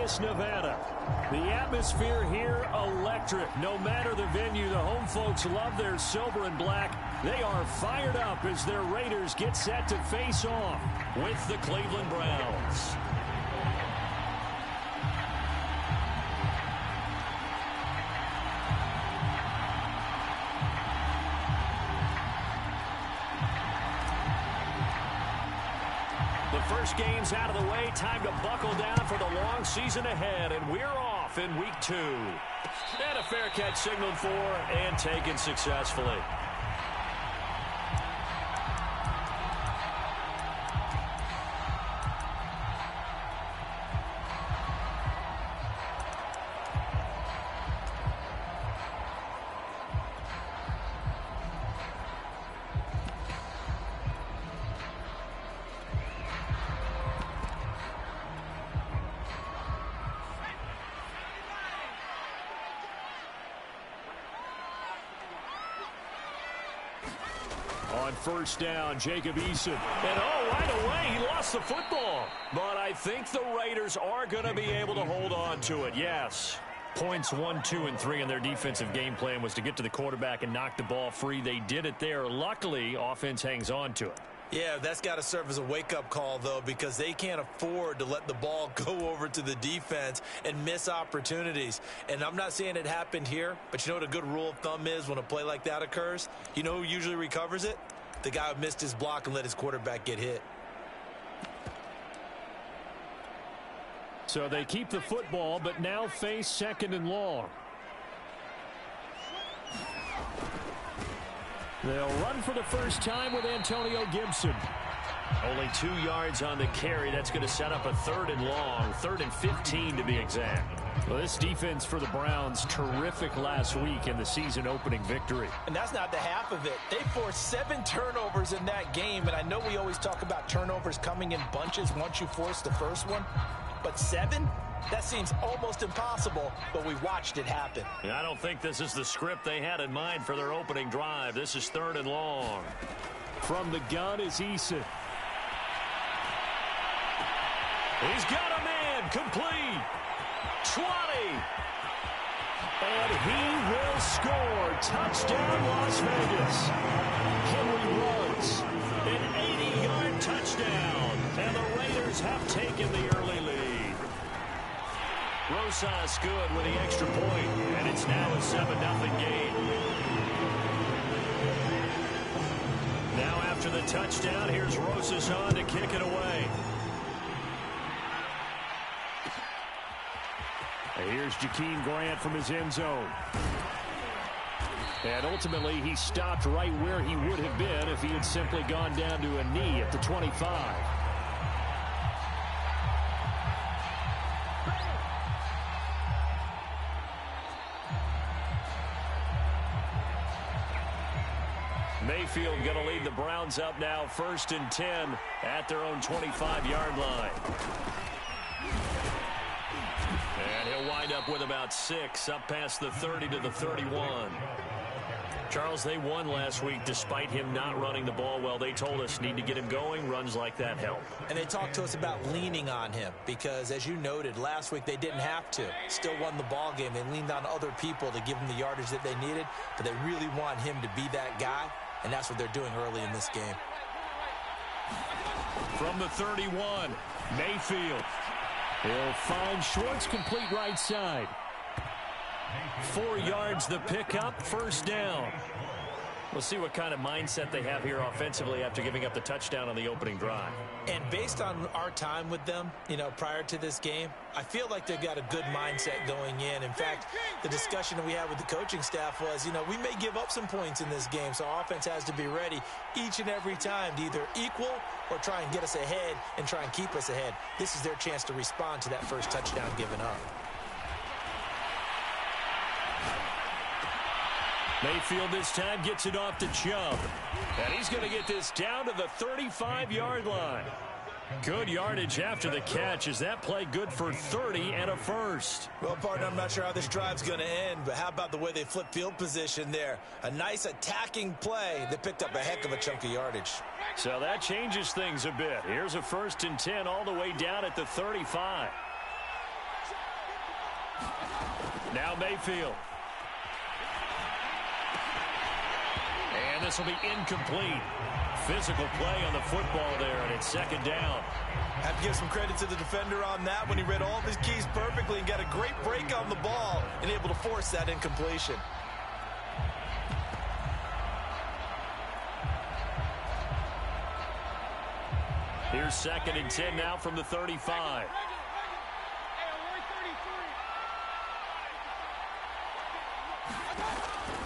Vegas, Nevada. The atmosphere here, electric. No matter the venue, the home folks love their silver and black. They are fired up as their Raiders get set to face off with the Cleveland Browns. First game's out of the way. Time to buckle down for the long season ahead. And we're off in week 2. And a fair catch signaled for and taken successfully. On first down, Jacob Eason. And right away, he lost the football. But I think the Raiders are going to be able to hold on to it, yes. Points 1, 2, and 3 in their defensive game plan was to get to the quarterback and knock the ball free. They did it there. Luckily, offense hangs on to it. Yeah, that's got to serve as a wake-up call, though, because they can't afford to let the ball go over to the defense and miss opportunities. And I'm not saying it happened here, but you know what a good rule of thumb is when a play like that occurs? You know who usually recovers it? The guy who missed his block and let his quarterback get hit. So they keep the football, but now face 2nd and long. They'll run for the first time with Antonio Gibson. Only 2 yards on the carry. That's going to set up a 3rd and long, 3rd and 15 to be exact. Well, this defense for the Browns, terrific last week in the season-opening victory. And that's not the half of it. They forced 7 turnovers in that game, and I know we always talk about turnovers coming in bunches once you force the first one, but 7? That seems almost impossible, but we watched it happen. I don't think this is the script they had in mind for their opening drive. This is 3rd and long. From the gun is Eason. He's got a man, complete. 20. And he will score. Touchdown, Las Vegas. Henry runs. An 80-yard touchdown. And the Raiders have taken the early lead. Rosas good with the extra point, and it's now a 7-0 game. Now after the touchdown, here's Rosas on to kick it away. And here's Jakeem Grant from his end zone. And ultimately, he stopped right where he would have been if he had simply gone down to a knee at the 25. Mayfield going to lead the Browns up now, 1st and 10 at their own 25-yard line. And he'll wind up with about 6 up past the 30 to the 31. Charles, they won last week despite him not running the ball well. They told us need to get him going. Runs like that help. And they talked to us about leaning on him because, as you noted, last week they didn't have to. Still won the ball game. They leaned on other people to give them the yardage that they needed, but they really want him to be that guy, and that's what they're doing early in this game. From the 31, Mayfield. He'll find Schwartz, complete right side. 4 yards the pickup, 1st down. We'll see what kind of mindset they have here offensively after giving up the touchdown on the opening drive. And based on our time with them, prior to this game, I feel like they've got a good mindset going in. In fact, the discussion that we had with the coaching staff was, we may give up some points in this game, so our offense has to be ready each and every time to either equal or try and get us ahead and try and keep us ahead. This is their chance to respond to that first touchdown given up. Mayfield this time gets it off to Chubb. And he's going to get this down to the 35-yard line. Good yardage after the catch. Is that play good for 30 and a first? Well, partner, I'm not sure how this drive's going to end, but how about the way they flip field position there? A nice attacking play. They picked up a heck of a chunk of yardage. So that changes things a bit. Here's a 1st and 10 all the way down at the 35. Now Mayfield. And this will be incomplete. Physical play on the football there, and it's second down. Have to give some credit to the defender on that when he read all of his keys perfectly and got a great break on the ball and able to force that incompletion. Here's 2nd and 10 now from the 35.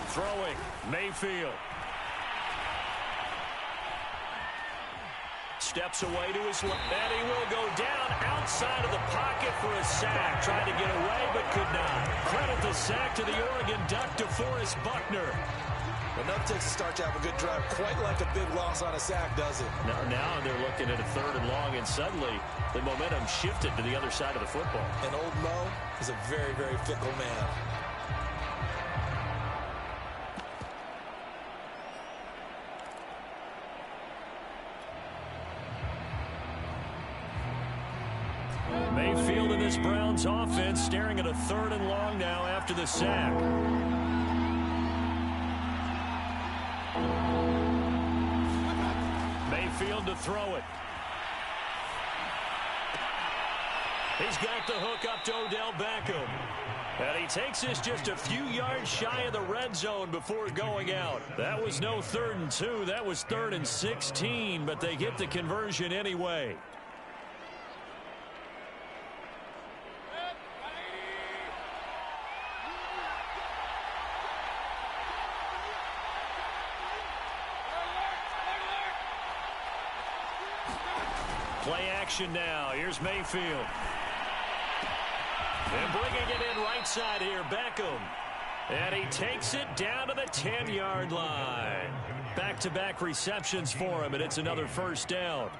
Throwing, Mayfield. Steps away to his left, and he will go down outside of the pocket for a sack. Tried to get away, but could not. Credit the sack to the Oregon Duck, DeForest Buckner. Enough takes to start to have a good drive. Quite like a big loss on a sack, does it? Now they're looking at a 3rd and long, and suddenly the momentum shifted to the other side of the football. And old Mo is a very, very fickle man. Mayfield in this Browns offense staring at a 3rd and long now after the sack. Mayfield to throw it. He's got the hook up to Odell Beckham. And he takes this just a few yards shy of the red zone before going out. That was no 3rd and 2. That was 3rd and 16, but they get the conversion anyway. Play action now. Here's Mayfield. And bringing it in right side here, Beckham. And he takes it down to the 10-yard line. Back-to-back receptions for him, and it's another 1st down.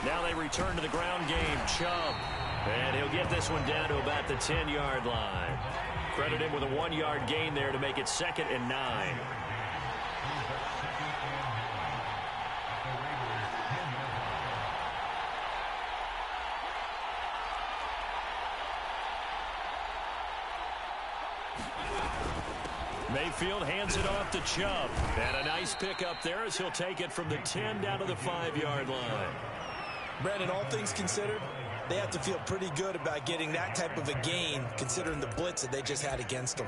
Now they return to the ground game. Chubb. And he'll get this one down to about the 10-yard line. Credit him with a 1-yard gain there to make it 2nd and 9. Mayfield hands it off to Chubb. And a nice pickup there as he'll take it from the 10 down to the 5-yard line. Brandon, all things considered, they have to feel pretty good about getting that type of a gain considering the blitz that they just had against them.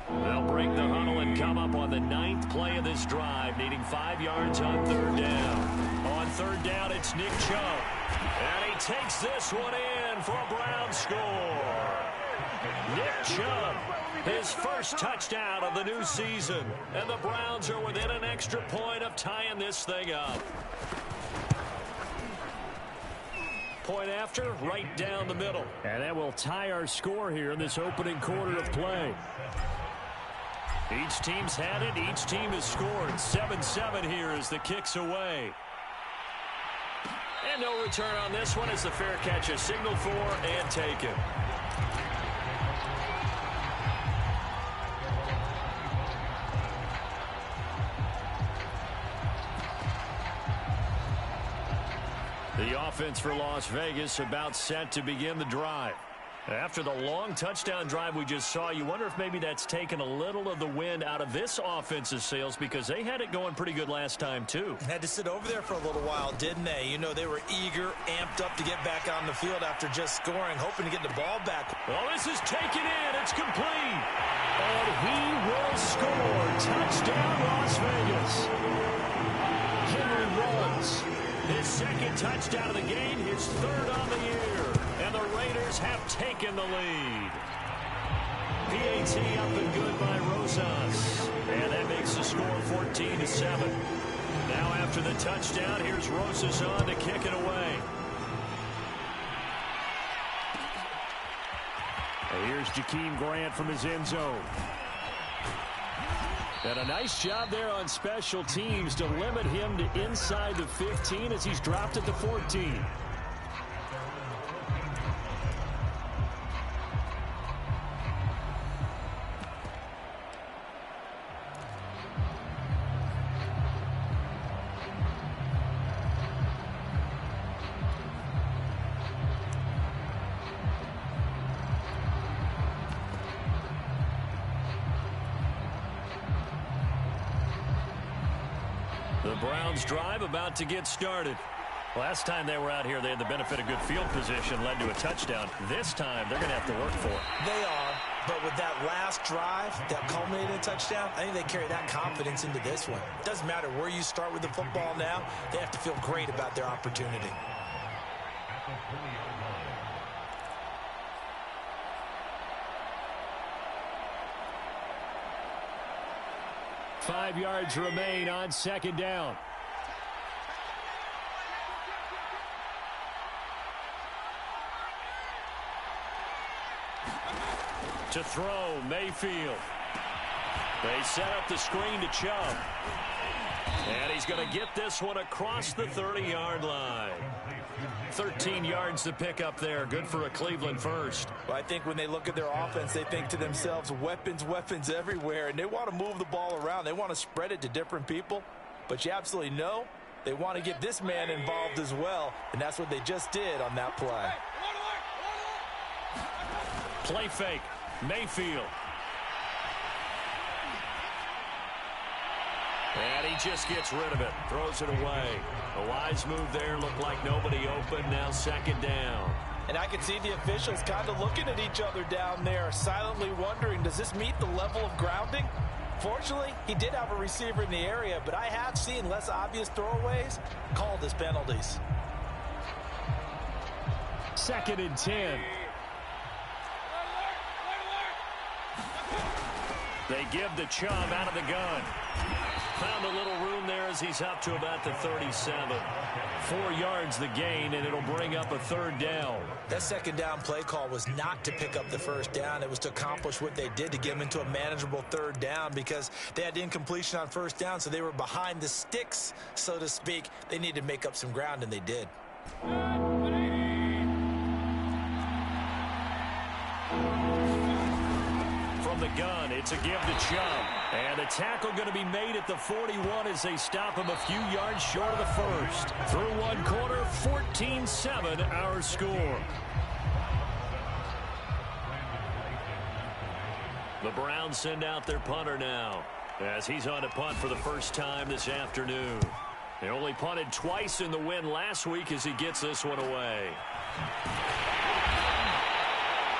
They'll break the huddle and come up on the 9th play of this drive, needing 5 yards on 3rd down. On 3rd down, it's Nick Chubb. And he takes this one in for a Brown score. Nick Chubb, his first touchdown of the new season. And the Browns are within an extra point of tying this thing up. Point after, right down the middle. And that will tie our score here in this opening quarter of play. Each team's had it. Each team has scored. 7-7 here as the kick's away. And no return on this one as the fair catch is signaled for and taken. The offense for Las Vegas about set to begin the drive. After the long touchdown drive we just saw, you wonder if maybe that's taken a little of the wind out of this offense's sails because they had it going pretty good last time, too. Had to sit over there for a little while, didn't they? You know, they were eager, amped up to get back on the field after just scoring, hoping to get the ball back. Well, this is taken in. It's complete. And he will score. Touchdown, Las Vegas. Henry runs his 2nd touchdown of the game, his 3rd on the year. And the Raiders have taken the lead. PAT up and good by Rosas. And that makes the score 14-7. Now after the touchdown, here's Rosas on to kick it away. And here's Jakeem Grant from his end zone. And a nice job there on special teams to limit him to inside the 15 as he's dropped at the 14. The Browns drive about to get started. Last time they were out here, they had the benefit of good field position, led to a touchdown. This time, they're going to have to work for it. They are, but with that last drive that culminated in a touchdown, I think they carry that confidence into this one. It doesn't matter where you start with the football now. They have to feel great about their opportunity. Five yards remain on second down. To throw, Mayfield. They set up the screen to Chubb. And he's going to get this one across the 30-yard line. 13 yards to pick up there. Good for a Cleveland first. Well, I think when they look at their offense, they think to themselves, weapons, weapons everywhere. And they want to move the ball around. They want to spread it to different people. But you absolutely know they want to get this man involved as well. And that's what they just did on that play. Play fake. Mayfield. And he just gets rid of it. Throws it away. A wise move there. Looked like nobody open. Now second down. And I can see the officials kind of looking at each other down there, silently wondering, does this meet the level of grounding? Fortunately, he did have a receiver in the area, but I have seen less obvious throwaways called as penalties. 2nd and 10. They give the Chubb out of the gun. Found a little room there as he's up to about the 37. 4 yards the gain, and it'll bring up a third down. That second down play call was not to pick up the first down. It was to accomplish what they did to get them into a manageable third down because they had incompletion on first down, so they were behind the sticks, so to speak. They needed to make up some ground, and they did. The gun, it's a give to Chubb. And the tackle going to be made at the 41 as they stop him a few yards short of the first. Through one quarter, 14-7 our score. The Browns send out their punter now as he's on to punt for the first time this afternoon. They only punted twice in the win last week as he gets this one away.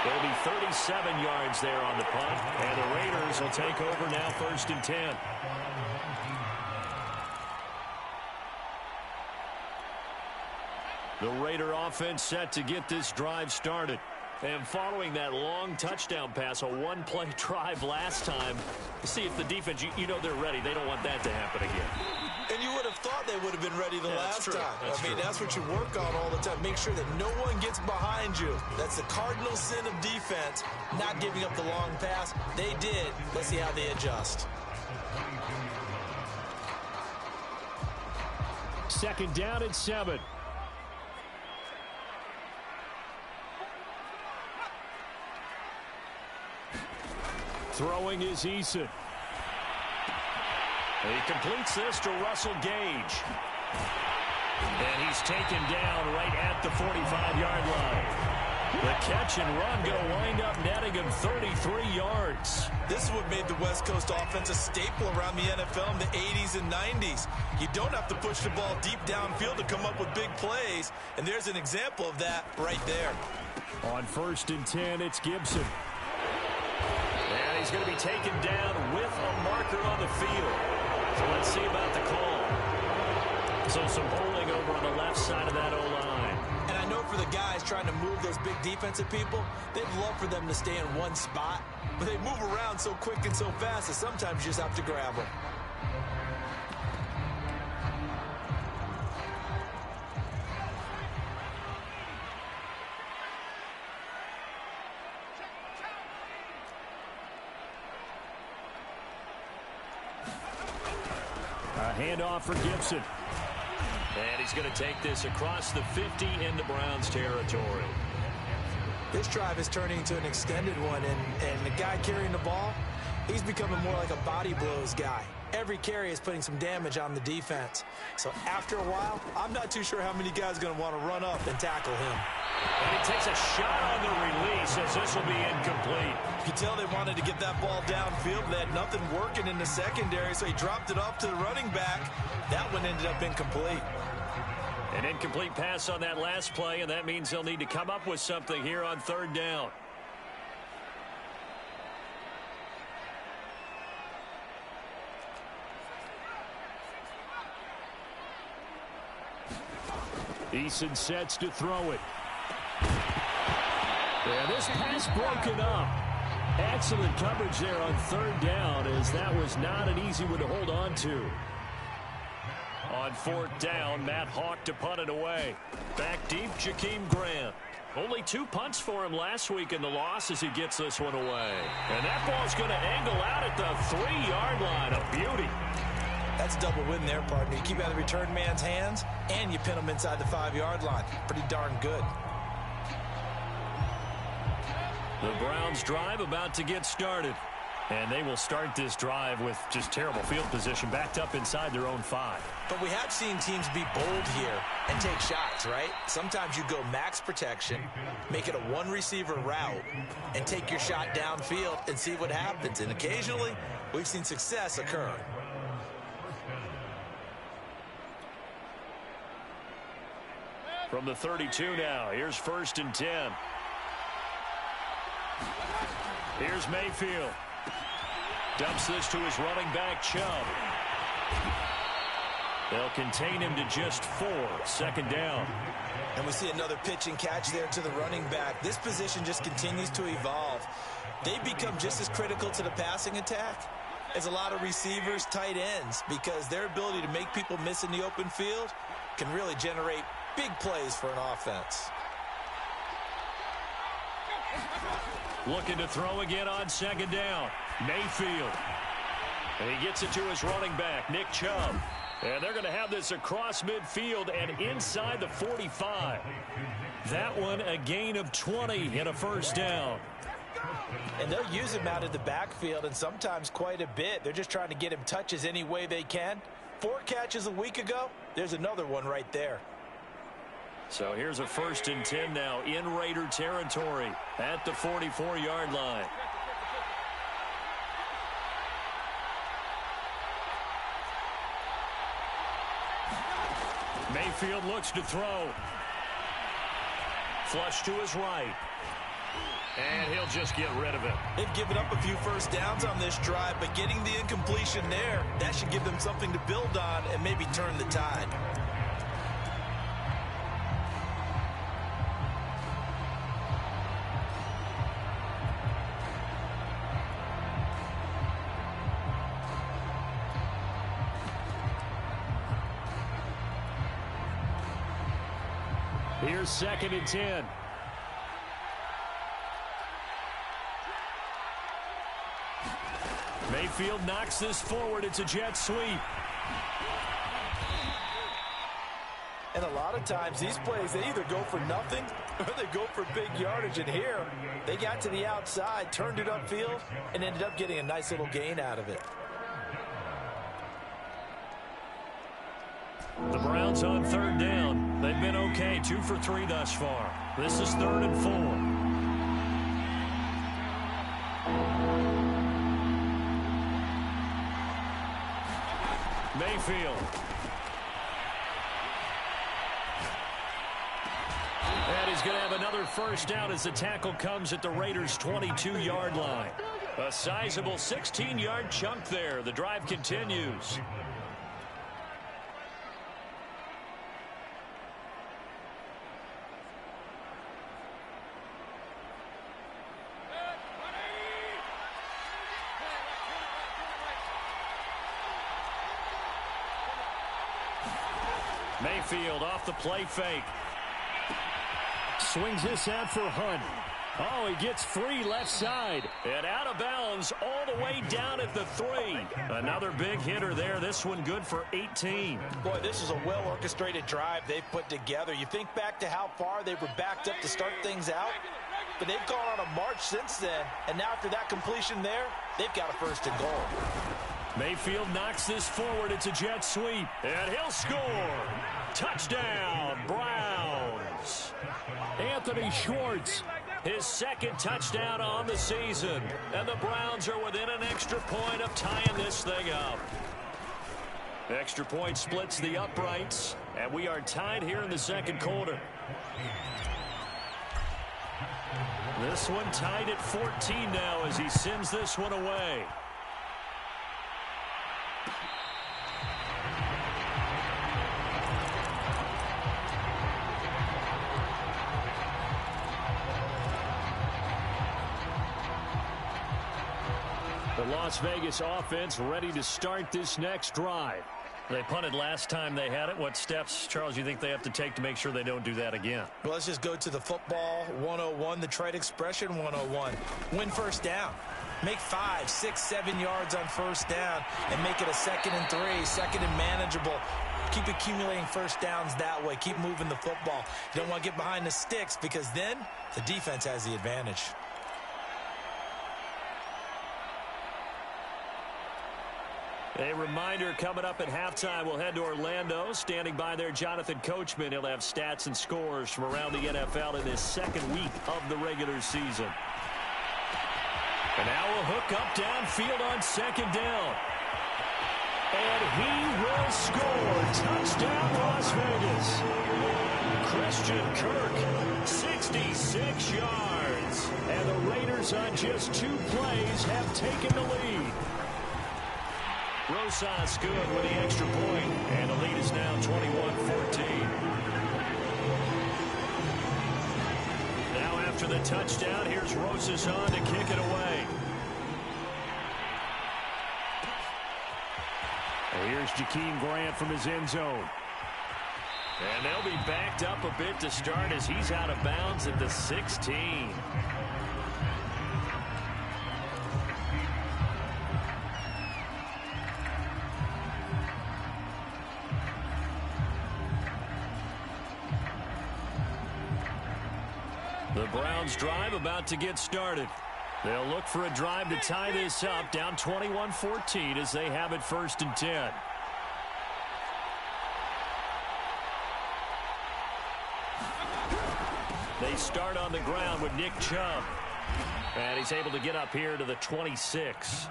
There'll be 37 yards there on the punt, and the Raiders will take over now 1st and 10. The Raider offense set to get this drive started. And following that long touchdown pass, a one-play drive last time, see if the defense, you know they're ready. They don't want that to happen again. And you would have thought they would have been ready the last time. I mean, that's what you work on all the time. Make sure that no one gets behind you. That's the cardinal sin of defense, not giving up the long pass. They did. Let's see how they adjust. 2nd down and 7. Throwing is Eason. He completes this to Russell Gage. And he's taken down right at the 45-yard line. The catch and run going to wind up netting him 33 yards. This is what made the West Coast offense a staple around the NFL in the 80s and 90s. You don't have to push the ball deep downfield to come up with big plays. And there's an example of that right there. On 1st and 10, it's Gibson. And he's going to be taken down with a marker on the field. So let's see about the call. So some holding over on the left side of that O-line. And I know for the guys trying to move those big defensive people, they'd love for them to stay in one spot. But they move around so quick and so fast that sometimes you just have to grab them. handoff for Gibson. And he's going to take this across the 50 into Browns territory. This drive is turning into an extended one, and the guy carrying the ball, he's becoming more like a body blows guy. Every carry is putting some damage on the defense. So after a while, I'm not too sure how many guys are going to want to run up and tackle him. And he takes a shot on the release as this will be incomplete. You can tell they wanted to get that ball downfield. They had nothing working in the secondary, so he dropped it off to the running back. That one ended up incomplete. An incomplete pass on that last play, and that means they'll need to come up with something here on third down. Eason sets to throw it. And this pass broken up. Excellent coverage there on third down, as that was not an easy one to hold on to. On fourth down, Matt Hawk to punt it away. Back deep, Jakeem Grant. Only 2 punts for him last week in the loss as he gets this one away. And that ball's going to angle out at the 3-yard line. A beauty. That's a double win there, partner. You keep out of the return man's hands, and you pin him inside the 5-yard line. Pretty darn good. The Browns drive about to get started. And they will start this drive with just terrible field position, backed up inside their own 5. But we have seen teams be bold here and take shots, right? Sometimes you go max protection, make it a one-receiver route, and take your shot downfield and see what happens. And occasionally, we've seen success occur. From the 32 now, here's 1st and 10. Here's Mayfield. Dumps this to his running back, Chubb. They'll contain him to just 4. 2nd down. And we see another pitch and catch there to the running back. This position just continues to evolve. They become just as critical to the passing attack as a lot of receivers, tight ends, because their ability to make people miss in the open field can really generate big plays for an offense. Looking to throw again on 2nd down. Mayfield. And he gets it to his running back, Nick Chubb. And they're going to have this across midfield and inside the 45. That one a gain of 20 and a 1st down. And they'll use him out of the backfield, and sometimes quite a bit. They're just trying to get him touches any way they can. 4 catches a week ago. There's another one right there. So here's a 1st and 10 now in Raider territory at the 44-yard line. Mayfield looks to throw. Flush to his right. And he'll just get rid of it. They've given up a few 1st downs on this drive, but getting the incompletion there, that should give them something to build on and maybe turn the tide. Here's 2nd and 10. Mayfield knocks this forward. It's a jet sweep. And a lot of times these plays, they either go for nothing or they go for big yardage. And here, they got to the outside, turned it upfield, and ended up getting a nice little gain out of it. The Browns on 3rd down. They've been okay, 2 for 3 thus far. This is 3rd and 4. Mayfield. And he's going to have another 1st down as the tackle comes at the Raiders' 22-yard line. A sizable 16-yard chunk there. The drive continues. Mayfield off the play fake. Swings this out for Hunt. Oh, he gets free left side. And out of bounds all the way down at the 3. Another big hitter there. This one good for 18. Boy, this is a well-orchestrated drive they've put together. You think back to how far they were backed up to start things out, but they've gone on a march since then. And now after that completion there, they've got a first and goal. Mayfield knocks this forward. It's a jet sweep. And he'll score. Touchdown, Browns. Anthony Schwartz, his second touchdown on the season. And the Browns are within an extra point of tying this thing up. Extra point splits the uprights. And we are tied here in the second quarter. This one tied at 14 now as he sends this one away. The Las Vegas offense ready to start this next drive. They punted last time they had it. What steps, Charles, you think they have to take to make sure they don't do that again? Well, let's just go to the football 101, the trade expression 101. Win first down. Make 5, 6, 7 yards on first down and make it a 2nd and 3, second and manageable. Keep accumulating first downs that way. Keep moving the football. You don't want to get behind the sticks because then the defense has the advantage. A reminder coming up at halftime, we'll head to Orlando. Standing by there, Jonathan Coachman. He'll have stats and scores from around the NFL in his second week of the regular season. And now we'll hook up downfield on second down. And he will score. Touchdown, Las Vegas. Christian Kirk, 66 yards. And the Raiders on just 2 plays have taken the lead. Rosas good with the extra point, and the lead is now 21-14. Now after the touchdown, here's Rosas on to kick it away. And here's Jakeem Grant from his end zone. And they'll be backed up a bit to start as he's out of bounds at the 16. The Browns drive about to get started. They'll look for a drive to tie this up, down 21-14 as they have it 1st and 10. They start on the ground with Nick Chubb. And he's able to get up here to the 26.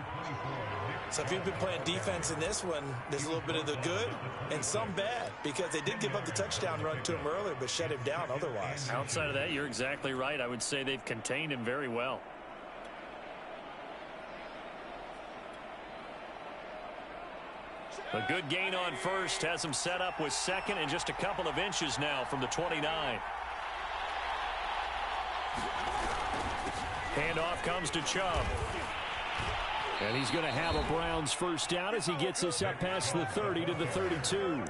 So if you've been playing defense in this one, there's a little bit of the good and some bad because they did give up the touchdown run to him earlier but shut him down otherwise. Outside of that, you're exactly right. I would say they've contained him very well. A good gain on first has him set up with second and just a couple of inches now from the 29. Handoff comes to Chubb. And he's going to have a Browns first down as he gets us up past the 30 to the 32.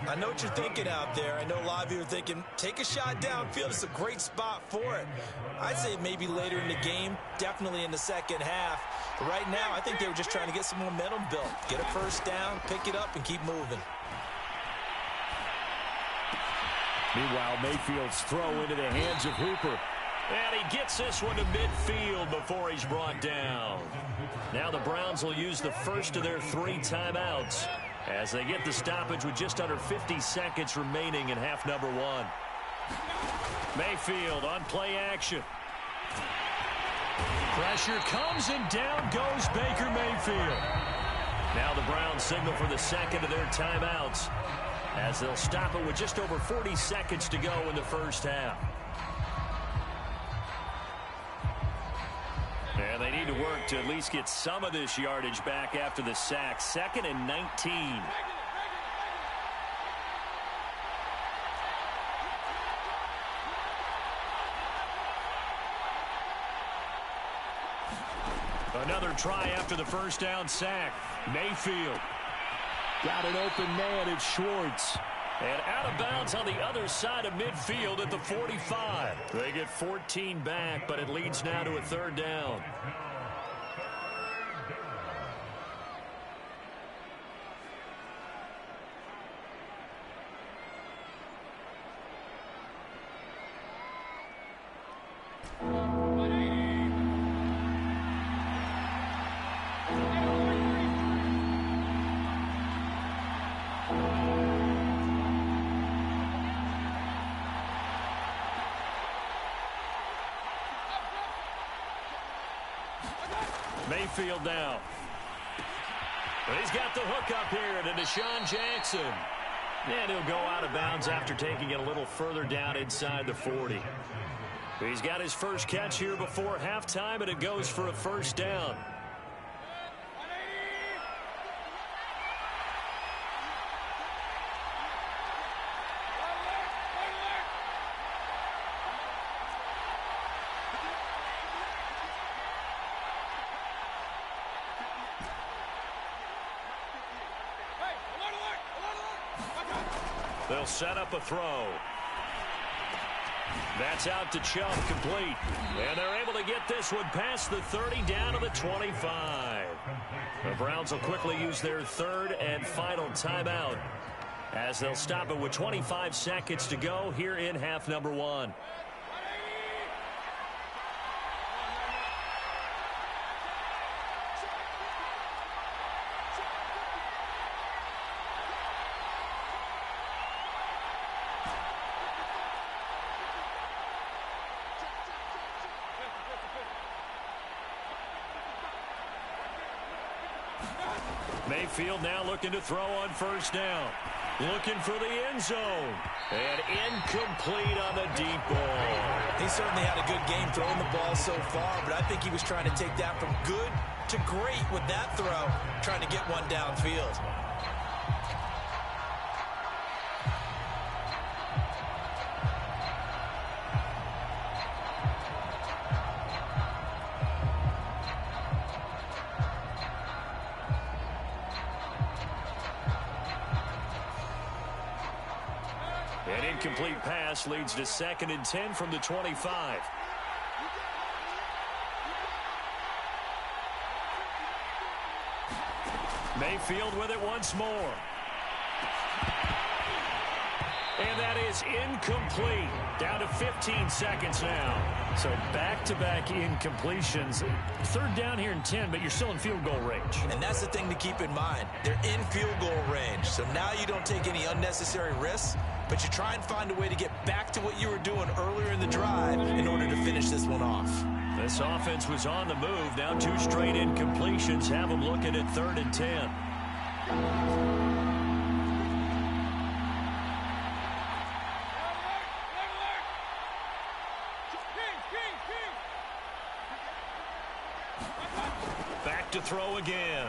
I know what you're thinking out there. I know a lot of you are thinking, take a shot downfield. It's a great spot for it. I'd say maybe later in the game, definitely in the second half. But right now, I think they were just trying to get some momentum built. Get a first down, pick it up, and keep moving. Meanwhile, Mayfield's throw into the hands of Hooper. And he gets this one to midfield before he's brought down. Now the Browns will use the first of their 3 timeouts as they get the stoppage with just under 50 seconds remaining in half number 1. Mayfield on play action. Pressure comes and down goes Baker Mayfield. Now the Browns signal for the second of their timeouts as they'll stop it with just over 40 seconds to go in the first half. And they need to work to at least get some of this yardage back after the sack. 2nd and 19. Another try after the first down sack. Mayfield got an open man at Schwartz. And out of bounds on the other side of midfield at the 45. They get 14 back, but it leads now to a third down. Mayfield now. He's got the hook up here to Deshaun Jackson. And he'll go out of bounds after taking it a little further down inside the 40. He's got his first catch here before halftime, and it goes for a first down. They'll set up a throw. That's out to Chubb, complete. And they're able to get this one past the 30 down to the 25. The Browns will quickly use their third and final timeout as they'll stop it with 25 seconds to go here in half number 1. Mayfield now looking to throw on first down. Looking for the end zone. And incomplete on the deep ball. He certainly had a good game throwing the ball so far, but I think he was trying to take that from good to great with that throw, trying to get one downfield. An incomplete pass leads to 2nd and 10 from the 25. Mayfield with it once more. And that is incomplete. Down to 15 seconds now. So back-to-back incompletions. 3rd down here and 10, but you're still in field goal range. And that's the thing to keep in mind. They're in field goal range. So now you don't take any unnecessary risks, but you try and find a way to get back to what you were doing earlier in the drive in order to finish this one off. This offense was on the move. Now 2 straight incompletions have them looking at 3rd and 10. Back to throw again.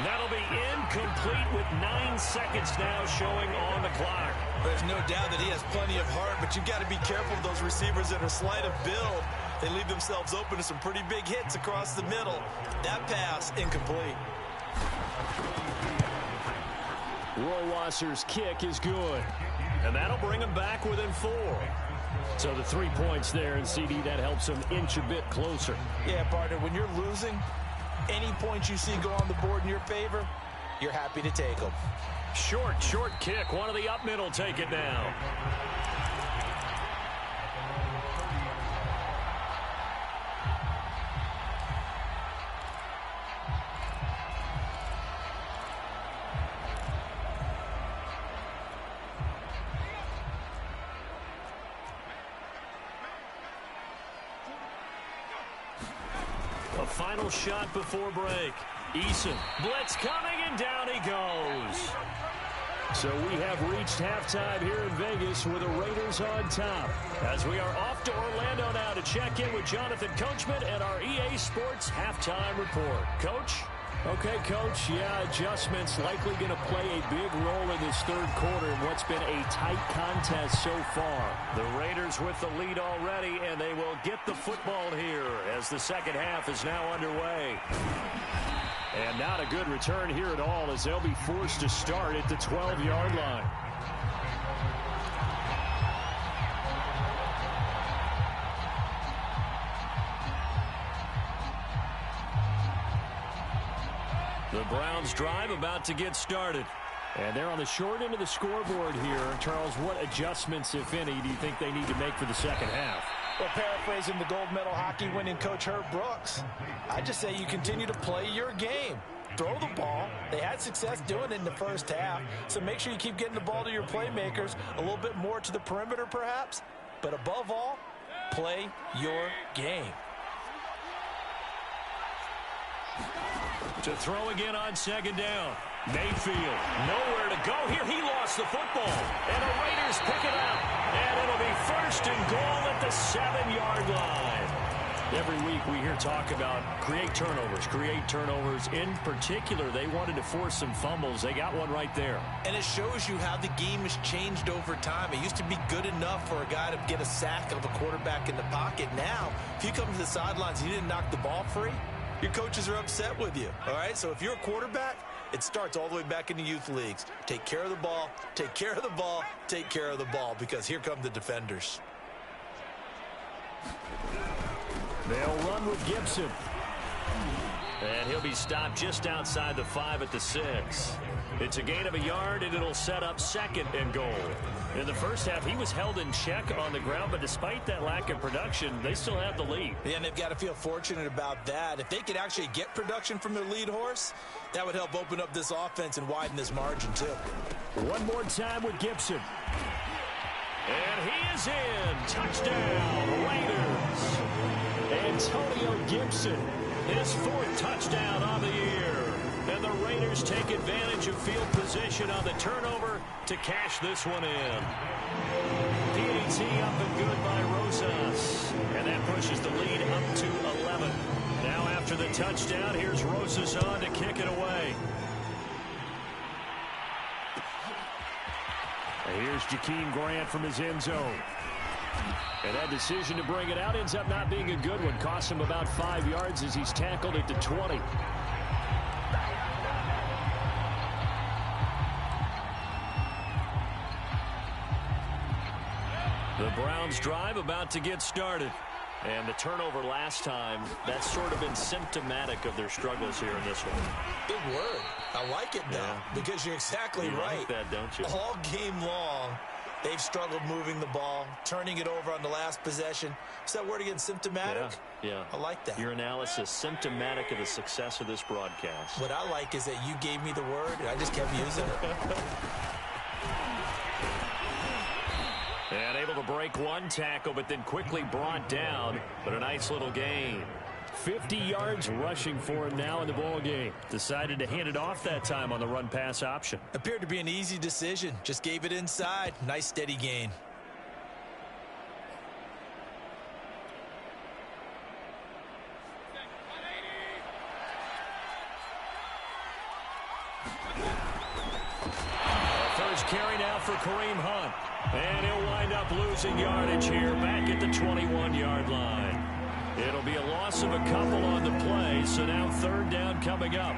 That'll be incomplete with 9 seconds now showing on the clock. There's no doubt that he has plenty of heart, but you've got to be careful of those receivers that are slight of build. They leave themselves open to some pretty big hits across the middle. That pass, incomplete. Rohrwasser's kick is good. And that'll bring him back within 4. So the 3 points there, and CD, that helps him inch a bit closer. Yeah, partner, when you're losing, any points you see go on the board in your favor, you're happy to take them. Short kick. One of the up middle take it now. A final shot before break. Eason, blitz coming, and down he goes. So we have reached halftime here in Vegas with the Raiders on top. As we are off to Orlando now to check in with Jonathan Coachman and our EA Sports halftime report. Coach? Okay, Coach, yeah, adjustments likely going to play a big role in this 3rd quarter in what's been a tight contest so far. The Raiders with the lead already, and they will get the football here as the 2nd half is now underway. And And not a good return here at all, as they'll be forced to start at the 12-yard line. The Browns drive about to get started. And they're on the short end of the scoreboard here. Charles, what adjustments, if any, do you think they need to make for the second half? Well, paraphrasing the gold medal hockey winning coach Herb Brooks, I just say you continue to play your game. Throw the ball. They had success doing it in the first half, so make sure you keep getting the ball to your playmakers, a little bit more to the perimeter perhaps, but above all, play your game. To throw again on second down. Mayfield, nowhere to go here. He lost the football, and the Raiders pick it up, and it'll be first and goal at the 7-yard line. Every week we hear talk about create turnovers. In particular, they wanted to force some fumbles. They got one right there. And it shows you how the game has changed over time. It used to be good enough for a guy to get a sack of a quarterback in the pocket. Now, if you come to the sidelines and you didn't knock the ball free, your coaches are upset with you. All right, so if you're a quarterback, it starts all the way back in the youth leagues. Take care of the ball, take care of the ball, take care of the ball, because here come the defenders. They'll run with Gibson. And he'll be stopped just outside the 5 at the 6. It's a gain of a yard, and it'll set up second and goal. In the first half, he was held in check on the ground, but despite that lack of production, they still have the lead. Yeah, and they've got to feel fortunate about that. If they could actually get production from their lead horse, that would help open up this offense and widen this margin, too. One more time with Gibson. And he is in. Touchdown, Raiders. Antonio Gibson, his 4th touchdown on the year. And the Raiders take advantage of field position on the turnover to cash this one in. PAT up and good by Rosas. And that pushes the lead up to 11. Now after the touchdown, here's Rosas on to kick it away. And here's Jakeem Grant from his end zone. And that decision to bring it out ends up not being a good one. Costs him about 5 yards as he's tackled at the 20. The Browns drive about to get started. And the turnover last time, that's sort of been symptomatic of their struggles here in this one. Big word. I like it, though, because you're exactly right. Like that, don't you? All game long, they've struggled moving the ball, turning it over on the last possession. Is that word again, symptomatic? Yeah. I like that. Your analysis, symptomatic of the success of this broadcast. What I like is that you gave me the word, and I just kept using it. And able to break one tackle, but then quickly brought down. But a nice little gain. 50 yards rushing for him now in the ball game. Decided to hand it off that time on the run-pass option. Appeared to be an easy decision. Just gave it inside. Nice steady gain. First carry now for Kareem Hunt. And he'll wind up losing yardage here back at the 21-yard line. It'll be a loss of a couple on the play, so now 3rd down coming up.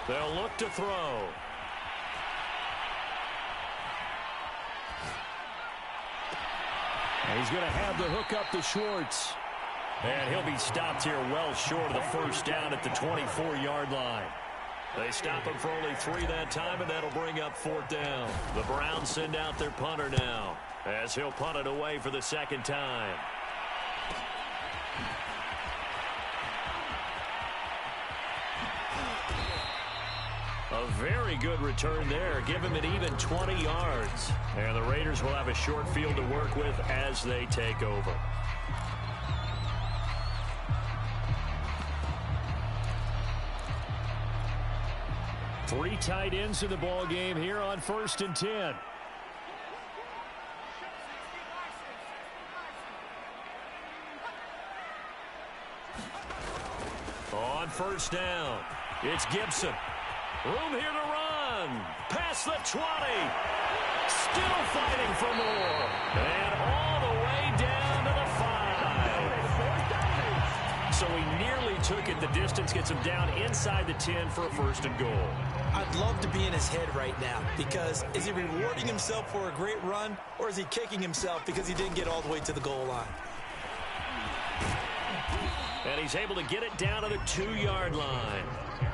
They'll look to throw. And he's going to have the hook up to Schwartz. And he'll be stopped here well short of the first down at the 24-yard line. They stop him for only 3 that time, and that'll bring up 4th down. The Browns send out their punter now, as he'll punt it away for the 2nd time. A very good return there. Give him an even 20 yards. And the Raiders will have a short field to work with as they take over. Three tight ends in the ball game here on 1st and 10. On 1st down, it's Gibson. Room here to run. Past the 20. Still fighting for more. And all the way down to the 5. So he nearly took it the distance, gets him down inside the 10 for a 1st and goal. I'd love to be in his head right now, because is he rewarding himself for a great run, or is he kicking himself because he didn't get all the way to the goal line? And he's able to get it down to the 2-yard line.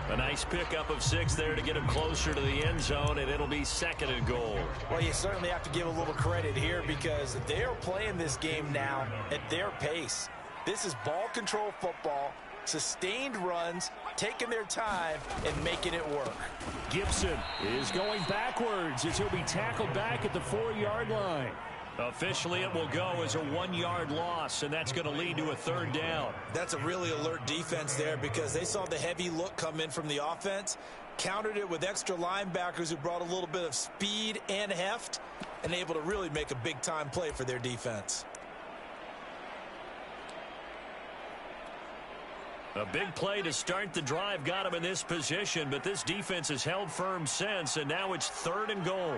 A nice pickup of 6 there to get him closer to the end zone, and it'll be 2nd and goal. Well, you certainly have to give a little credit here, because they're playing this game now at their pace. This is ball control football, sustained runs, taking their time, and making it work. Gibson is going backwards as he'll be tackled back at the 4-yard line. Officially, it will go as a 1-yard loss, and that's going to lead to a 3rd down. That's a really alert defense there, because they saw the heavy look come in from the offense, countered it with extra linebackers who brought a little bit of speed and heft, and able to really make a big-time play for their defense. A big play to start the drive got him in this position, but this defense has held firm since, and now it's 3rd and goal.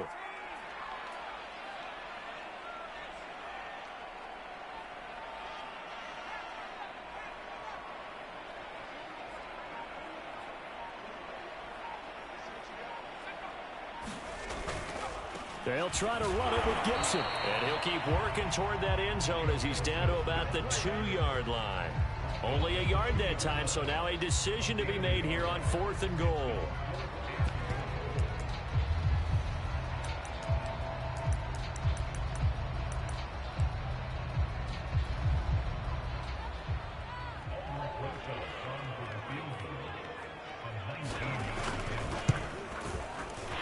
They'll try to run it with Gibson. And he'll keep working toward that end zone as he's down to about the 2-yard line. Only a yard that time, so now a decision to be made here on 4th and goal.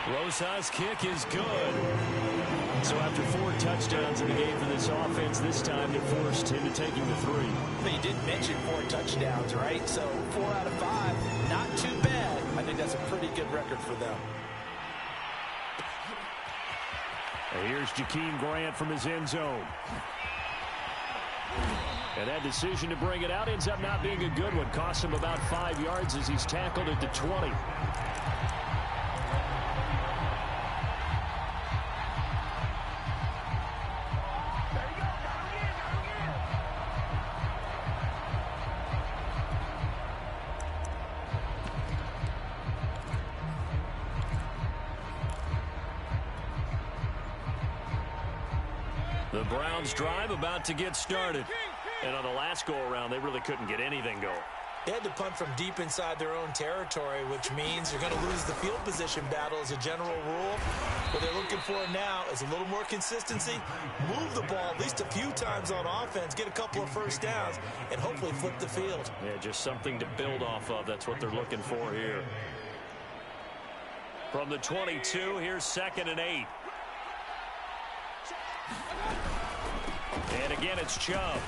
Rosa's kick is good. So after 4 touchdowns in the game for this offense, this time it forced him to taking the 3. But you did mention 4 touchdowns, right? So 4 out of 5, not too bad. I think that's a pretty good record for them. And here's Jakeem Grant from his end zone. And that decision to bring it out ends up not being a good one. Costs him about 5 yards as he's tackled at the 20. The Browns drive about to get started. And on the last go-around, they really couldn't get anything going. They had to punt from deep inside their own territory, which means you're going to lose the field position battle as a general rule. What they're looking for now is a little more consistency, move the ball at least a few times on offense, get a couple of 1st downs, and hopefully flip the field. Yeah, just something to build off of. That's what they're looking for here. From the 22, here's 2nd and 8. And again, it's Chubb.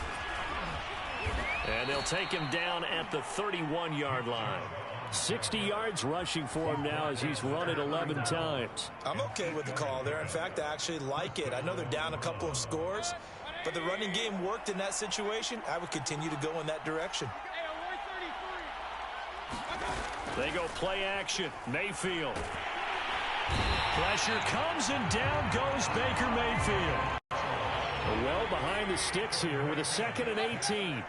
And they'll take him down at the 31-yard line. 60 yards rushing for him now as he's run it 11 times. I'm okay with the call there. In fact, I actually like it. I know they're down a couple of scores, but the running game worked in that situation. I would continue to go in that direction. They go play action. Mayfield. Pressure comes and down goes Baker Mayfield. Well behind the sticks here with a 2nd and 18.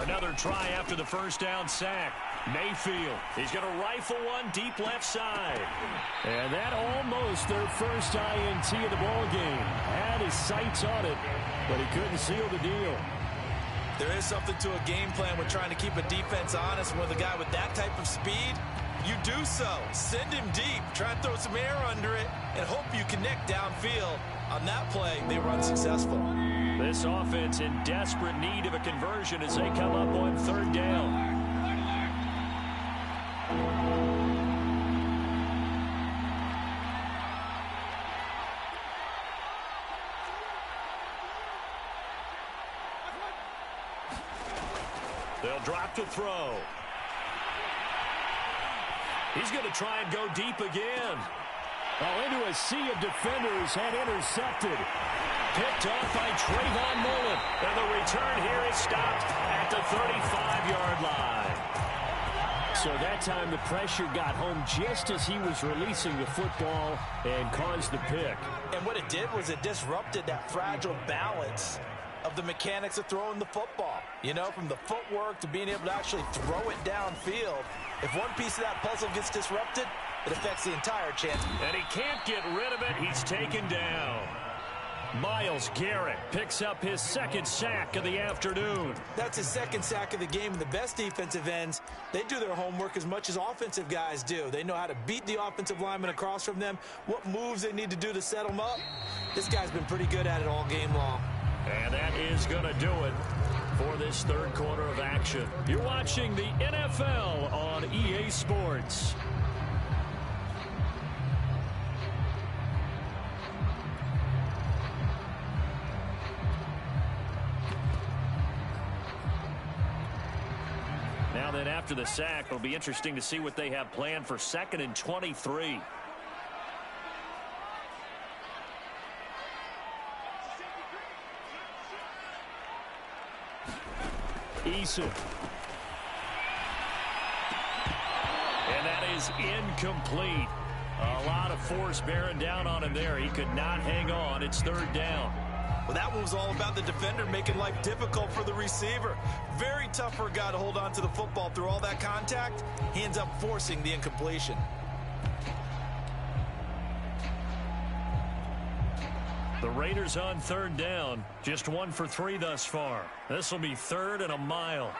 Another try after the 1st down sack. Mayfield. He's going to rifle one deep left side. And that almost their first INT of the ball game. Had his sights on it, but he couldn't seal the deal. There is something to a game plan with trying to keep a defense honest. With a guy with that type of speed, you do so. Send him deep. Try and throw some air under it and hope you connect downfield. On that play, they were unsuccessful. This offense in desperate need of a conversion as they come up on 3rd down. They'll drop to throw. He's going to try and go deep again. Oh, into a sea of defenders and intercepted. Picked off by Trayvon Mullen. And the return here is stopped at the 35-yard line. So that time the pressure got home just as he was releasing the football and caused the pick. And what it did was it disrupted that fragile balance of the mechanics of throwing the football. You know, from the footwork to being able to actually throw it downfield. If one piece of that puzzle gets disrupted, it affects the entire chance. And he can't get rid of it. He's taken down. Myles Garrett picks up his second sack of the afternoon. That's his second sack of the game. And the best defensive ends, they do their homework as much as offensive guys do. They know how to beat the offensive lineman across from them, what moves they need to do to set them up. This guy's been pretty good at it all game long. And that is going to do it for this third quarter of action. You're watching the NFL on EA Sports. Now then, after the sack, it'll be interesting to see what they have planned for 2nd and 23. Eason. And that is incomplete. A lot of force bearing down on him there. He could not hang on. It's 3rd down. Well, that one was all about the defender making life difficult for the receiver. Very tough for a guy to hold on to the football through all that contact. He ends up forcing the incompletion. The Raiders on 3rd down. Just 1 for 3 thus far. This will be 3rd and a mile.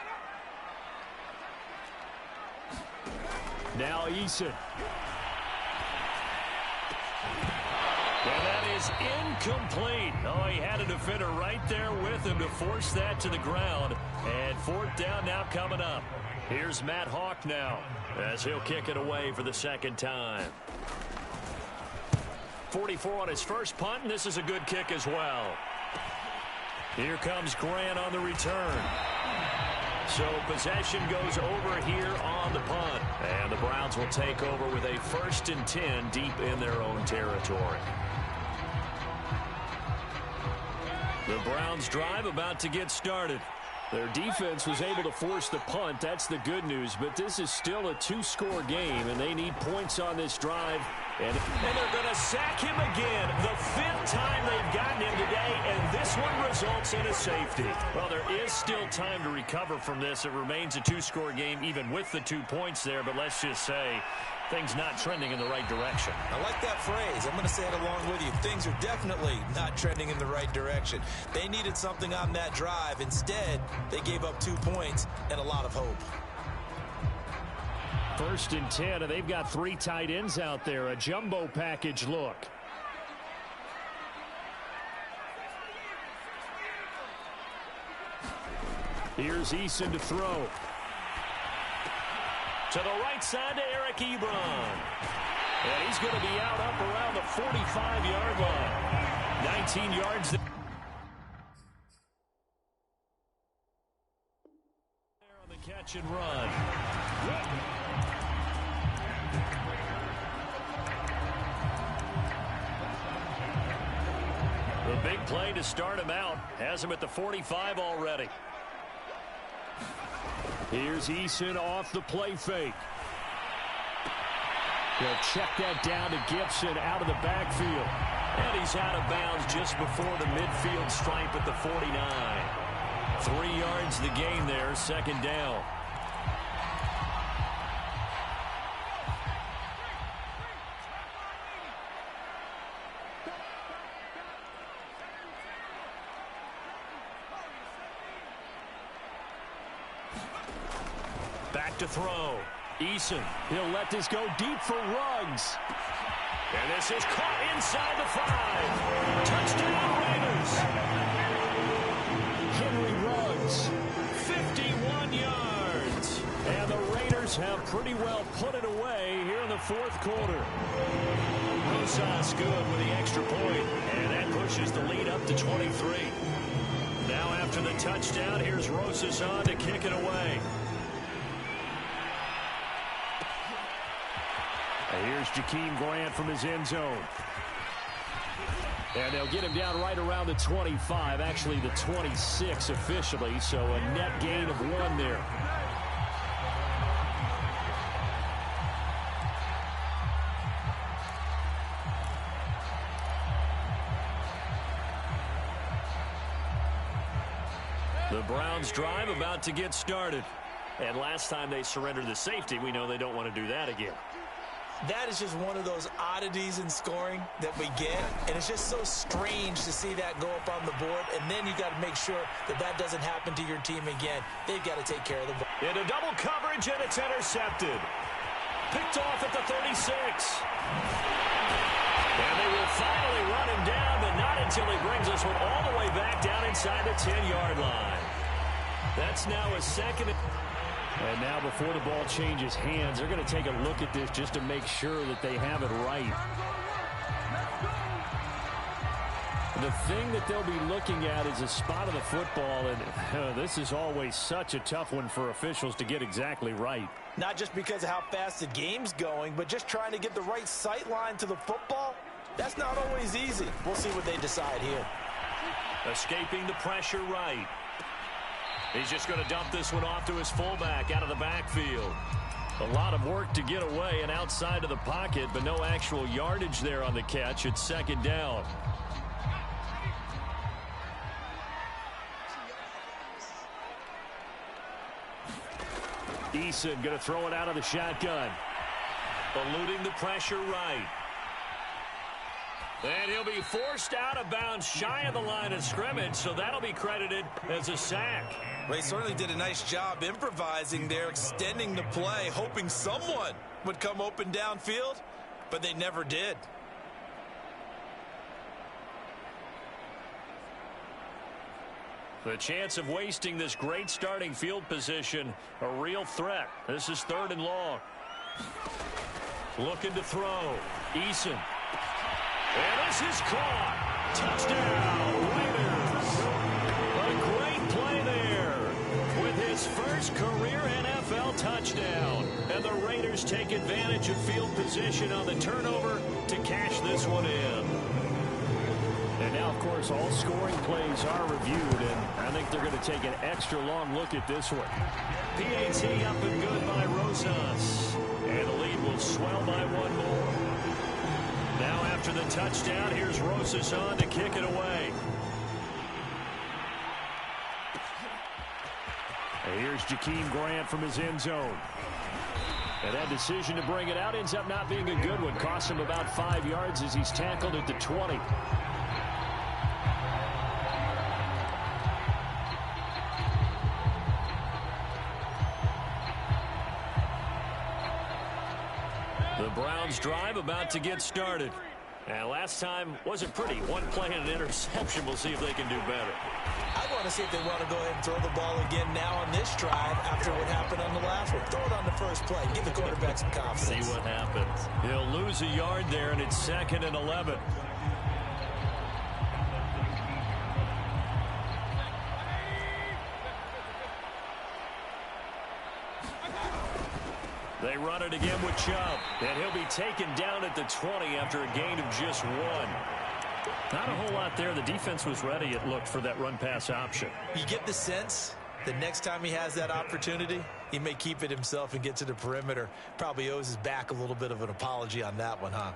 Now Eason. And that is incomplete. Oh, he had a defender right there with him to force that to the ground. And 4th down now coming up. Here's Matt Hawk now as he'll kick it away for the 2nd time. 44 on his first punt, and this is a good kick as well. Here comes Grant on the return. So possession goes over here on the punt. And the Browns will take over with a 1st and 10 deep in their own territory. The Browns drive about to get started. Their defense was able to force the punt. That's the good news. But this is still a 2-score game, and they need points on this drive. And they're going to sack him again. The 5th time they've gotten him today, and this one results in a safety. Well, there is still time to recover from this. It remains a 2-score game, even with the 2 points there. But let's just say things not trending in the right direction. I like that phrase. I'm going to say it along with you. Things are definitely not trending in the right direction. They needed something on that drive. Instead, they gave up 2 points and a lot of hope. 1st and 10, and they've got 3 tight ends out there. A jumbo package look. Here's Eason to throw. To the right side to Eric Ebron. And he's going to be out up around the 45-yard line. 19 yards there on the catch and run. The big play to start him out. Has him at the 45 already. Here's Eason off the play fake. He'll check that down to Gibson out of the backfield. And he's out of bounds just before the midfield stripe at the 49. 3 yards the gain there, 2nd down. Back to throw. Eason. He'll let this go deep for Ruggs. And this is caught inside the 5. Touchdown Raiders. Henry Ruggs. 51 yards. And the Raiders have pretty well put it away here in the 4th quarter. Rosas good with the extra point. And that pushes the lead up to 23. Now after the touchdown, here's Rosas on to kick it away. Here's Jakeem Grant from his end zone. And they'll get him down right around the 25, actually the 26 officially, so a net gain of 1 there. The Browns drive about to get started. And last time they surrendered the safety, we know they don't want to do that again. That is just one of those oddities in scoring that we get, and it's just so strange to see that go up on the board, and then you got to make sure that that doesn't happen to your team again. They've got to take care of the ball. Into double coverage, and it's intercepted. Picked off at the 36. And they will finally run him down, but not until he brings us one all the way back down inside the 10-yard line. That's now a second. And now before the ball changes hands, they're going to take a look at this just to make sure that they have it right. The thing that they'll be looking at is a spot of the football, and this is always such a tough one for officials to get exactly right. Not just because of how fast the game's going, but just trying to get the right sight line to the football. That's not always easy. We'll see what they decide here. Escaping the pressure right. He's just going to dump this one off to his fullback out of the backfield. A lot of work to get away and outside of the pocket, but no actual yardage there on the catch. It's second down. Eason going to throw it out of the shotgun. Eluding the pressure right. And he'll be forced out of bounds shy of the line of scrimmage, so that'll be credited as a sack. Well, he certainly did a nice job improvising there, extending the play, hoping someone would come open downfield, but they never did. The chance of wasting this great starting field position, a real threat. This is 3rd and long. Looking to throw. Eason. And this is caught. Touchdown, Raiders. A great play there with his first career NFL touchdown. And the Raiders take advantage of field position on the turnover to cash this one in. And now, of course, all scoring plays are reviewed, and I think they're going to take an extra long look at this one. PAT up and good by Rosas. And the lead will swell by one more. Now after the touchdown, here's Rosas on to kick it away. And here's Jakeem Grant from his end zone. And that decision to bring it out ends up not being a good one. Costs him about 5 yards as he's tackled at the 20. The Browns drive about to get started. And last time wasn't pretty. One play and an interception. We'll see if they can do better. I want to see if they want to go ahead and throw the ball again now on this drive after what happened on the last one. Throw it on the first play. Give the quarterback some confidence. See what happens. He'll lose a yard there, and it's 2nd and 11. They run it again with Chubb, and he'll be taken down at the 20 after a gain of just 1. Not a whole lot there. The defense was ready, it looked, for that run-pass option. You get the sense that next time he has that opportunity, he may keep it himself and get to the perimeter. Probably owes his back a little bit of an apology on that one, huh?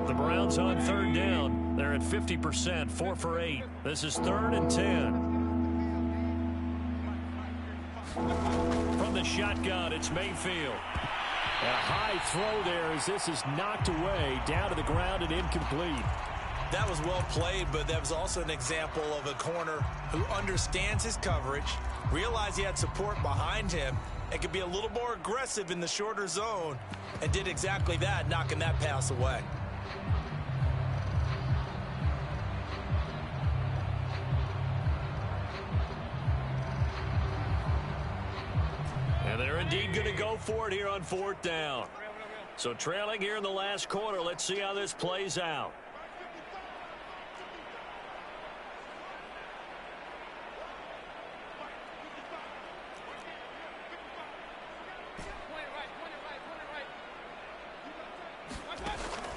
The Browns on 3rd down. They're at 50%, 4 for 8. This is 3rd and 10. From the shotgun, it's Mayfield. A high throw there as this is knocked away, down to the ground and incomplete. That was well played, but that was also an example of a corner who understands his coverage, realized he had support behind him, and could be a little more aggressive in the shorter zone, and did exactly that, knocking that pass away. And they're indeed going to go for it here on 4th down. So trailing here in the last quarter, let's see how this plays out.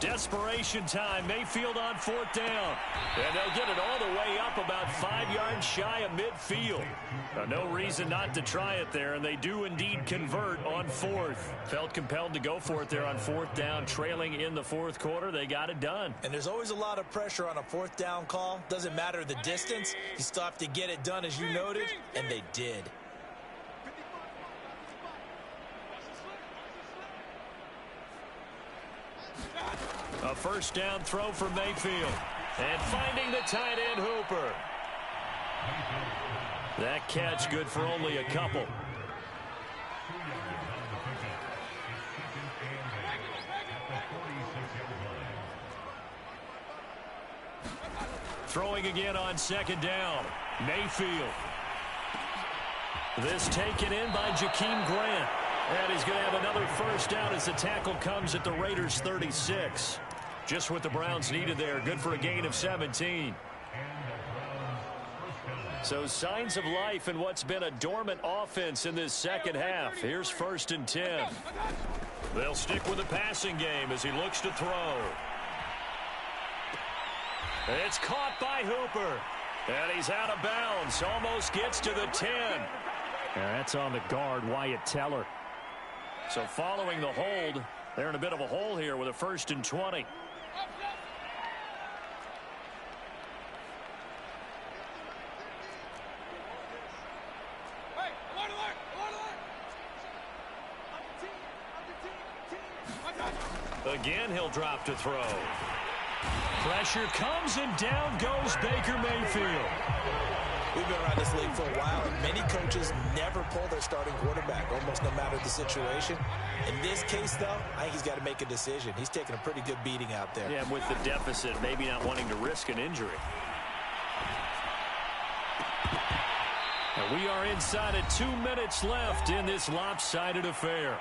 Desperation time. Mayfield on 4th down. And they'll get it all the way up about 5 yards shy of midfield. No reason not to try it there, and they do indeed convert on 4th. Felt compelled to go for it there on 4th down, trailing in the 4th quarter. They got it done. And there's always a lot of pressure on a 4th down call. Doesn't matter the distance. You still have to get it done, as you noted, and they did. A 1st down throw for Mayfield. And finding the tight end Hooper. That catch good for only a couple. Throwing again on 2nd down. Mayfield. This taken in by Jakeem Grant. And he's going to have another 1st down as the tackle comes at the Raiders' 36. Just what the Browns needed there. Good for a gain of 17. So signs of life in what's been a dormant offense in this second half. Here's 1st and 10. They'll stick with the passing game as he looks to throw. It's caught by Hooper. And he's out of bounds. Almost gets to the 10. Yeah, that's on the guard, Wyatt Teller. So following the hold, they're in a bit of a hole here with a 1st and 20. Again, he'll drop to throw. Pressure comes and down goes Baker Mayfield. We've been around this league for a while, and many coaches never pull their starting quarterback, almost no matter the situation. In this case, though, I think he's got to make a decision. He's taking a pretty good beating out there. Yeah, with the deficit, maybe not wanting to risk an injury. And we are inside of 2 minutes left in this lopsided affair.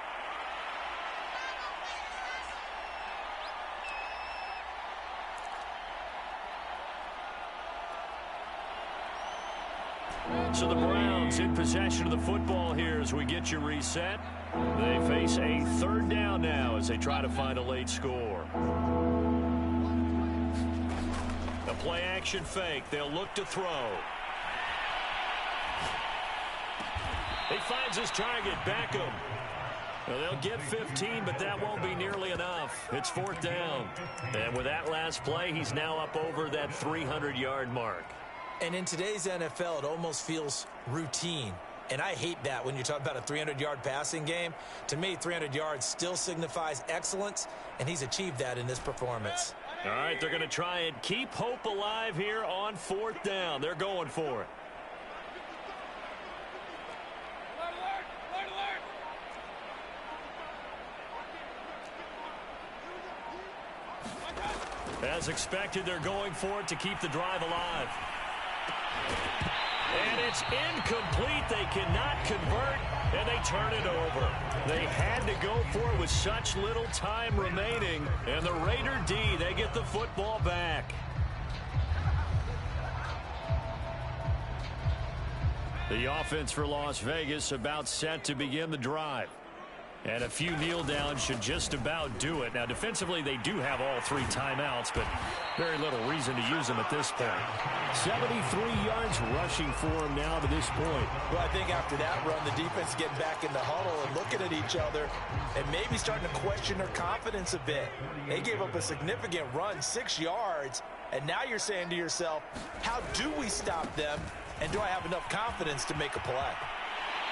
So the Browns in possession of the football here as we get you reset. They face a 3rd down now as they try to find a late score. A play action fake. They'll look to throw. He finds his target, Beckham. Well, they'll get 15, but that won't be nearly enough. It's 4th down. And with that last play, he's now up over that 300-yard mark. And in today's NFL, it almost feels routine. And I hate that when you talk about a 300-yard passing game. To me, 300 yards still signifies excellence, and he's achieved that in this performance. All right, they're going to try and keep hope alive here on 4th down. They're going for it. As expected, they're going for it to keep the drive alive. And it's incomplete. They cannot convert, and they turn it over. They had to go for it with such little time remaining. And the Raider D, they get the football back. The offense for Las Vegas about set to begin the drive. And a few kneel downs should just about do it. Now, defensively, they do have all 3 timeouts, but very little reason to use them at this point. 73 yards rushing for him now to this point. Well, I think after that run, the defense getting back in the huddle and looking at each other and maybe starting to question their confidence a bit. They gave up a significant run, 6 yards, and now you're saying to yourself, how do we stop them, and do I have enough confidence to make a play?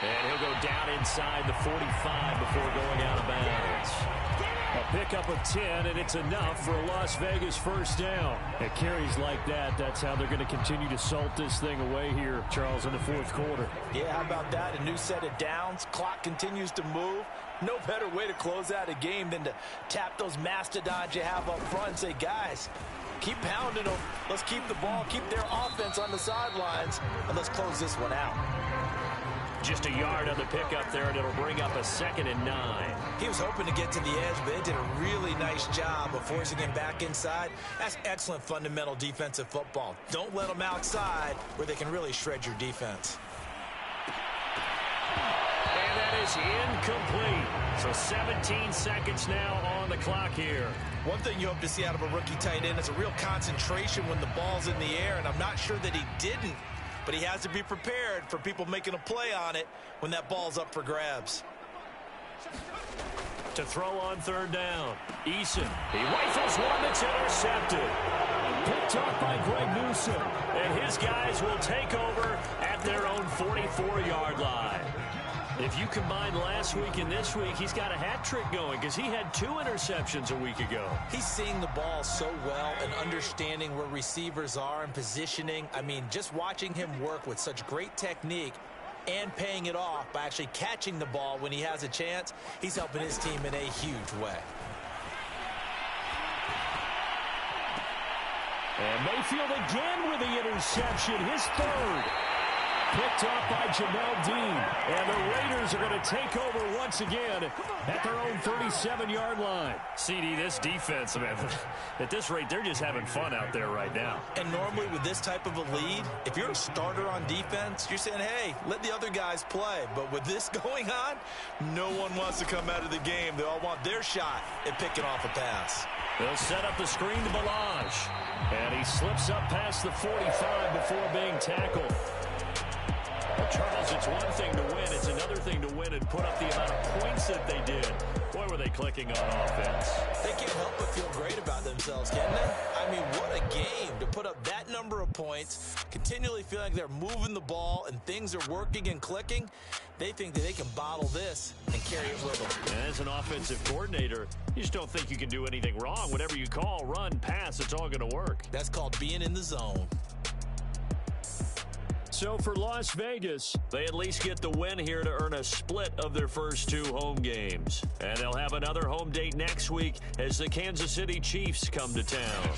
And he'll go down inside the 45 before going out of bounds. A pickup of 10, and it's enough for a Las Vegas 1st down. At carries like that, that's how they're going to continue to salt this thing away here, Charles, in the 4th quarter. Yeah, how about that? A new set of downs. Clock continues to move. No better way to close out a game than to tap those mastodons you have up front and say, guys, keep pounding them. Let's keep the ball, keep their offense on the sidelines, and let's close this one out. Just a yard on the pickup there, and it'll bring up a 2nd and 9. He was hoping to get to the edge, but they did a really nice job of forcing him back inside. That's excellent fundamental defensive football. Don't let them outside where they can really shred your defense. And that is is incomplete. So 17 seconds now on the clock here. One thing you hope to see out of a rookie tight end is a real concentration when the ball's in the air, and I'm not sure that he didn't, but he has to be prepared for people making a play on it when that ball's up for grabs. To throw on third down, Eason. He rifles one that's intercepted. Picked off by Greg Newsom. And his guys will take over at their own 44-yard line. If you combine last week and this week, he's got a hat trick going because he had 2 interceptions a week ago. He's seeing the ball so well and understanding where receivers are and positioning. I mean, just watching him work with such great technique and paying it off by actually catching the ball when he has a chance, he's helping his team in a huge way. And Mayfield again with the interception, his 3rd. Picked off by Jamel Dean. And the Raiders are going to take over once again at their own 37-yard line. CD, this defense, man, at this rate, they're just having fun out there right now. And normally with this type of a lead, if you're a starter on defense, you're saying, hey, let the other guys play. But with this going on, no one wants to come out of the game. They all want their shot at picking off a pass. They'll set up the screen to Balaj. And he slips up past the 45 before being tackled. Well, Charles, it's one thing to win. It's another thing to win and put up the amount of points that they did. Boy, were they clicking on offense. They can't help but feel great about themselves, can they? I mean, what a game to put up that number of points, continually feeling like they're moving the ball and things are working and clicking. They think that they can bottle this and carry it with them. And as an offensive coordinator, you just don't think you can do anything wrong. Whatever you call, run, pass, it's all going to work. That's called being in the zone. So for Las Vegas, they at least get the win here to earn a split of their first 2 home games. And they'll have another home date next week as the Kansas City Chiefs come to town.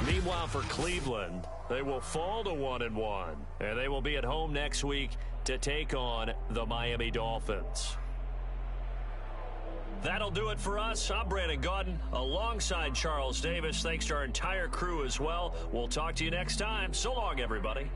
Meanwhile, for Cleveland, they will fall to 1-1. And they will be at home next week to take on the Miami Dolphins. That'll do it for us. I'm Brandon Gaudin alongside Charles Davis. Thanks to our entire crew as well. We'll talk to you next time. So long, everybody.